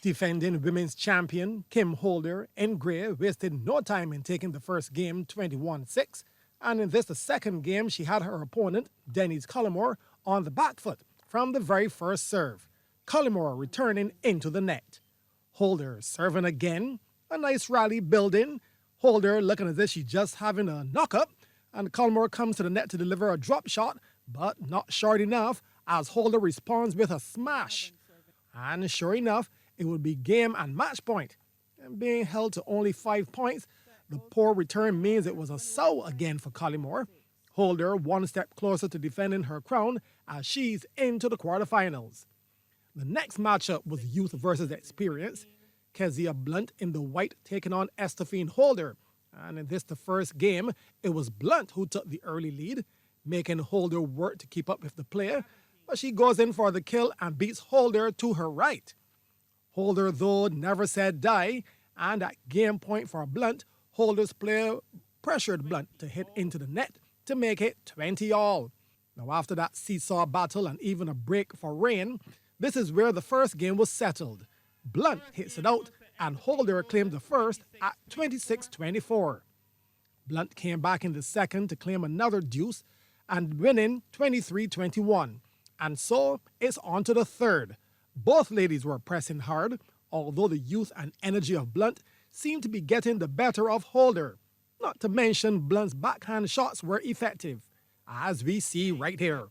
Defending women's champion Kim Holder in grey wasted no time in taking the first game 21-6, and in this the second game she had her opponent, Denise Cullimore, on the back foot from the very first serve. Cullimore returning into the net. Holder serving again, a nice rally building. Holder looking as if she's just having a knock-up, and Cullimore comes to the net to deliver a drop shot, but not short enough as Holder responds with a smash. And sure enough, it would be game and match point. And being held to only 5 points, the poor return means it was a sow again for Cullimore. Holder one step closer to defending her crown as she's into the quarterfinals. The next matchup was youth versus experience. Kezia Blunt in the white taking on Estefine Holder. And in this, the first game, it was Blunt who took the early lead, making Holder work to keep up with the player. But she goes in for the kill and beats Holder to her right. Holder, though, never said die, and at game point for Blunt, Holder's player pressured Blunt to hit into the net to make it 20-all. Now, after that seesaw battle and even a break for rain, this is where the first game was settled. Blunt hits it out, and Holder claimed the first at 26-24. Blunt came back in the second to claim another deuce and winning 23-21. And so it's on to the third. Both ladies were pressing hard, although the youth and energy of Blunt seemed to be getting the better of Holder. Not to mention Blunt's backhand shots were effective, as we see right here.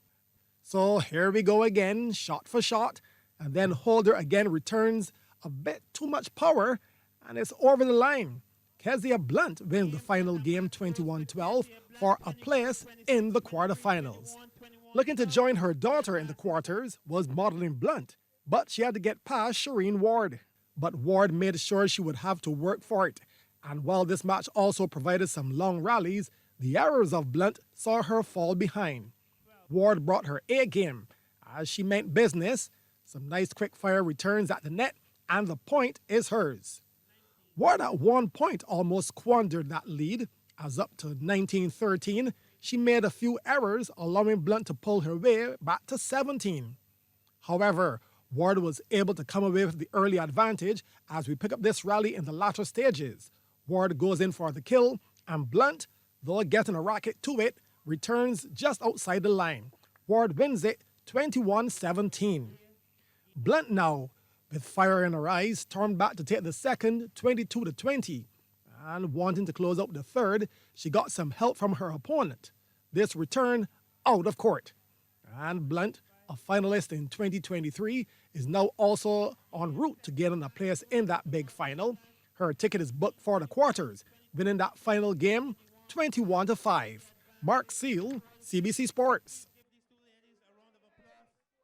So here we go again, shot for shot, and then Holder again returns a bit too much power, and it's over the line. Kezia Blunt wins the final game 21-12 for a place in the quarterfinals. Looking to join her daughter in the quarters was Madeline Blunt, but she had to get past Shireen Ward. But Ward made sure she would have to work for it. And while this match also provided some long rallies, the errors of Blunt saw her fall behind. Ward brought her A game, as she meant business. Some nice quick-fire returns at the net, and the point is hers. Ward at one point almost squandered that lead, as up to 19-13, she made a few errors, allowing Blunt to pull her way back to 17. However, Ward was able to come away with the early advantage as we pick up this rally in the latter stages. Ward goes in for the kill, and Blunt, though getting a racket to it, returns just outside the line. Ward wins it 21-17. Blunt now, with fire in her eyes, turned back to take the second 22-20. And wanting to close out the third, she got some help from her opponent. This return out of court. And Blunt, a finalist in 2023, is now also en route to getting a place in that big final. Her ticket is booked for the quarters, winning that final game 21-5. Mark Seale, CBC Sports.